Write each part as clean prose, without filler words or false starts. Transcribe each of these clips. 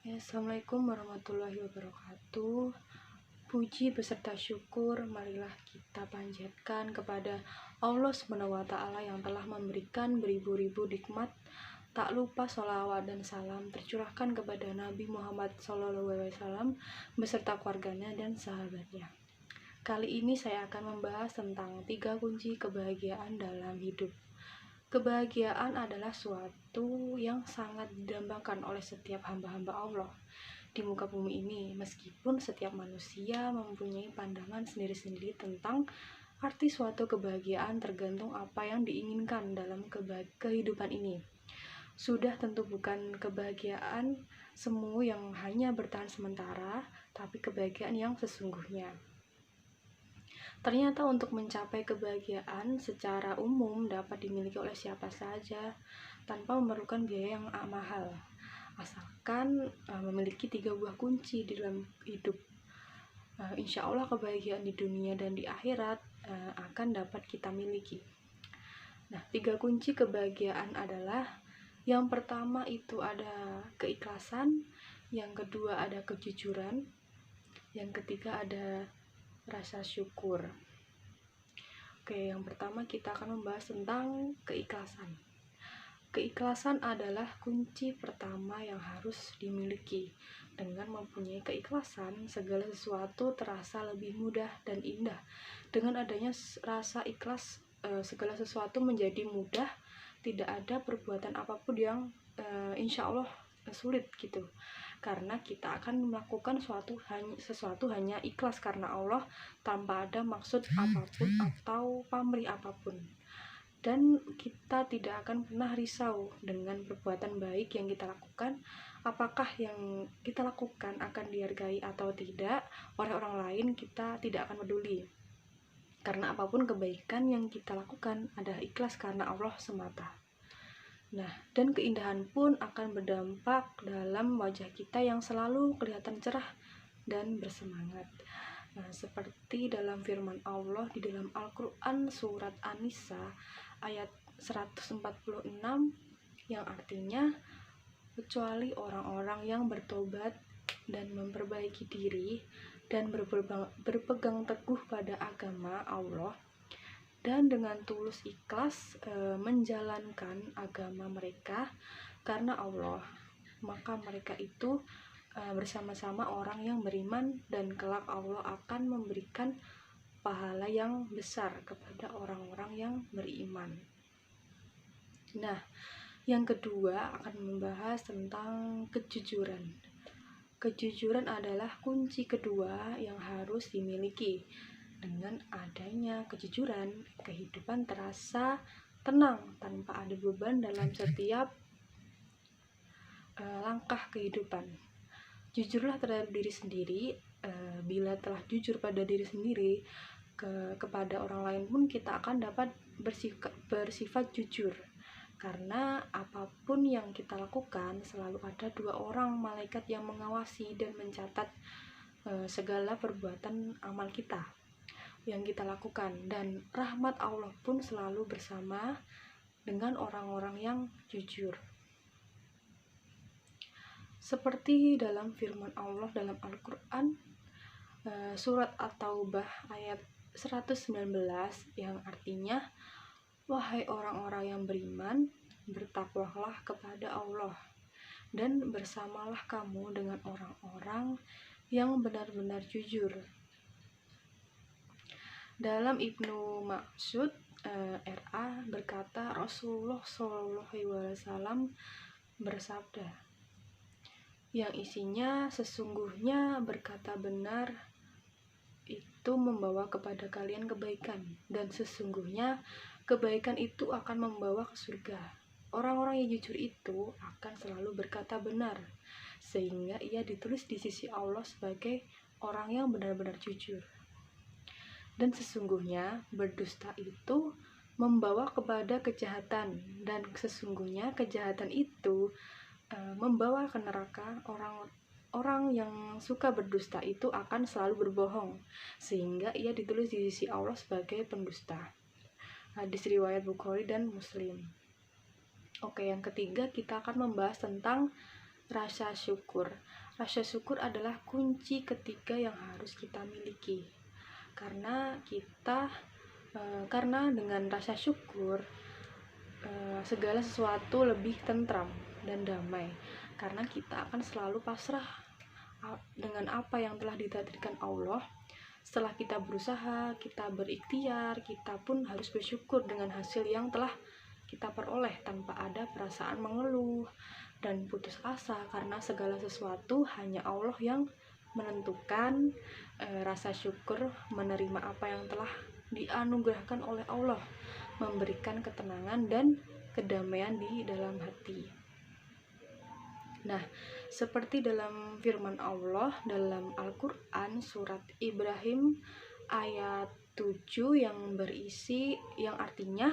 Assalamualaikum warahmatullahi wabarakatuh. Puji beserta syukur marilah kita panjatkan kepada Allah SWT yang telah memberikan beribu-ribu nikmat. Tak lupa sholawat dan salam tercurahkan kepada Nabi Muhammad SAW beserta keluarganya dan sahabatnya. Kali ini saya akan membahas tentang 3 kunci kebahagiaan dalam hidup. Kebahagiaan adalah suatu yang sangat didambakan oleh setiap hamba-hamba Allah di muka bumi ini, meskipun setiap manusia mempunyai pandangan sendiri-sendiri tentang arti suatu kebahagiaan tergantung apa yang diinginkan dalam kehidupan ini. Sudah tentu bukan kebahagiaan semu yang hanya bertahan sementara, tapi kebahagiaan yang sesungguhnya. Ternyata untuk mencapai kebahagiaan secara umum dapat dimiliki oleh siapa saja tanpa memerlukan biaya yang mahal, asalkan memiliki 3 buah kunci di dalam hidup. Insya Allah kebahagiaan di dunia dan di akhirat akan dapat kita miliki. Nah, 3 kunci kebahagiaan adalah: yang pertama itu ada keikhlasan, yang kedua ada kejujuran, yang ketiga ada rasa syukur. Oke, yang pertama kita akan membahas tentang keikhlasan. Keikhlasan adalah kunci pertama yang harus dimiliki. Dengan mempunyai keikhlasan, segala sesuatu terasa lebih mudah dan indah. Dengan adanya rasa ikhlas, segala sesuatu menjadi mudah. Tidak ada perbuatan apapun yang insya Allah sulit gitu, karena kita akan melakukan sesuatu hanya ikhlas karena Allah, tanpa ada maksud apapun atau pamrih apapun. Dan kita tidak akan pernah risau dengan perbuatan baik yang kita lakukan, apakah yang kita lakukan akan dihargai atau tidak oleh orang lain. Kita tidak akan peduli, karena apapun kebaikan yang kita lakukan adalah ikhlas karena Allah semata. Nah, dan keindahan pun akan berdampak dalam wajah kita yang selalu kelihatan cerah dan bersemangat. Nah, seperti dalam firman Allah di dalam Al-Quran surat An-Nisa ayat 146 yang artinya, kecuali orang-orang yang bertobat dan memperbaiki diri dan berpegang teguh pada agama Allah dan dengan tulus ikhlas menjalankan agama mereka karena Allah, maka mereka itu bersama-sama orang yang beriman, dan kelak Allah akan memberikan pahala yang besar kepada orang-orang yang beriman. Nah, yang kedua akan membahas tentang kejujuran. Kejujuran adalah kunci kedua yang harus dimiliki. Dengan adanya kejujuran, kehidupan terasa tenang tanpa ada beban dalam setiap langkah kehidupan. Jujurlah terhadap diri sendiri. Bila telah jujur pada diri sendiri, kepada orang lain pun kita akan dapat bersifat jujur. Karena apapun yang kita lakukan selalu ada 2 orang malaikat yang mengawasi dan mencatat segala perbuatan amal kita yang kita lakukan, dan rahmat Allah pun selalu bersama dengan orang-orang yang jujur. Seperti dalam firman Allah dalam Al-Quran surat At-Taubah ayat 119 yang artinya, wahai orang-orang yang beriman, bertakwalah kepada Allah dan bersamalah kamu dengan orang-orang yang benar-benar jujur. Dalam Ibnu Mas'ud RA berkata, Rasulullah SAW bersabda, yang isinya sesungguhnya berkata benar itu membawa kepada kalian kebaikan, dan sesungguhnya kebaikan itu akan membawa ke surga. Orang-orang yang jujur itu akan selalu berkata benar, sehingga ia ditulis di sisi Allah sebagai orang yang benar-benar jujur. Dan sesungguhnya berdusta itu membawa kepada kejahatan, dan sesungguhnya kejahatan itu membawa ke neraka. Orang yang suka berdusta itu akan selalu berbohong, sehingga ia ditulis di sisi Allah sebagai pendusta. Hadis riwayat Bukhari dan Muslim. Oke, yang ketiga kita akan membahas tentang rasa syukur. Rasa syukur adalah kunci ketiga yang harus kita miliki. Karena dengan rasa syukur segala sesuatu lebih tentram dan damai. Karena kita akan selalu pasrah dengan apa yang telah ditakdirkan Allah. Setelah kita berusaha, kita berikhtiar, kita pun harus bersyukur dengan hasil yang telah kita peroleh tanpa ada perasaan mengeluh dan putus asa, karena segala sesuatu hanya Allah yang menentukan. Rasa syukur menerima apa yang telah dianugerahkan oleh Allah, memberikan ketenangan dan kedamaian di dalam hati. Nah, seperti dalam firman Allah dalam Al-Quran surat Ibrahim ayat 7 yang artinya,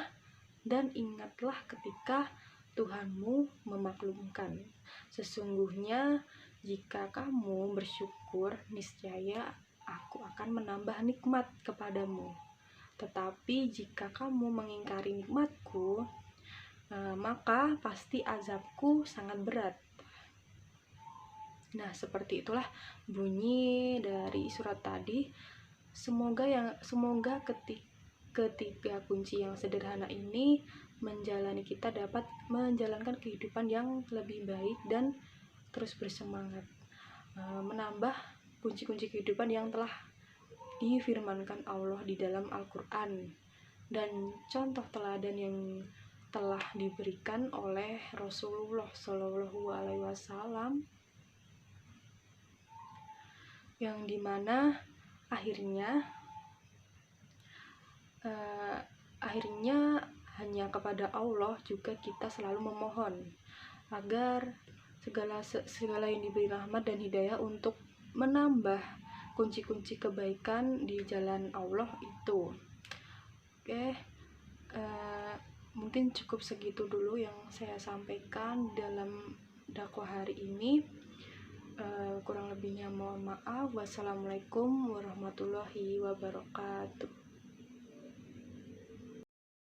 dan ingatlah ketika Tuhanmu memaklumkan, sesungguhnya jika kamu bersyukur, niscaya aku akan menambah nikmat kepadamu. Tetapi jika kamu mengingkari nikmatku, maka pasti azabku sangat berat. Nah, seperti itulah bunyi dari surat tadi. Semoga ketiga kunci yang sederhana ini kita dapat menjalankan kehidupan yang lebih baik dan terus bersemangat menambah kunci-kunci kehidupan yang telah difirmankan Allah di dalam Al-Quran dan contoh teladan yang telah diberikan oleh Rasulullah SAW, yang dimana akhirnya hanya kepada Allah juga kita selalu memohon agar segala yang diberi rahmat dan hidayah untuk menambah kunci-kunci kebaikan di jalan Allah itu. Oke, mungkin cukup segitu dulu yang saya sampaikan dalam dakwah hari ini. Kurang lebihnya mohon maaf. Wassalamualaikum warahmatullahi wabarakatuh.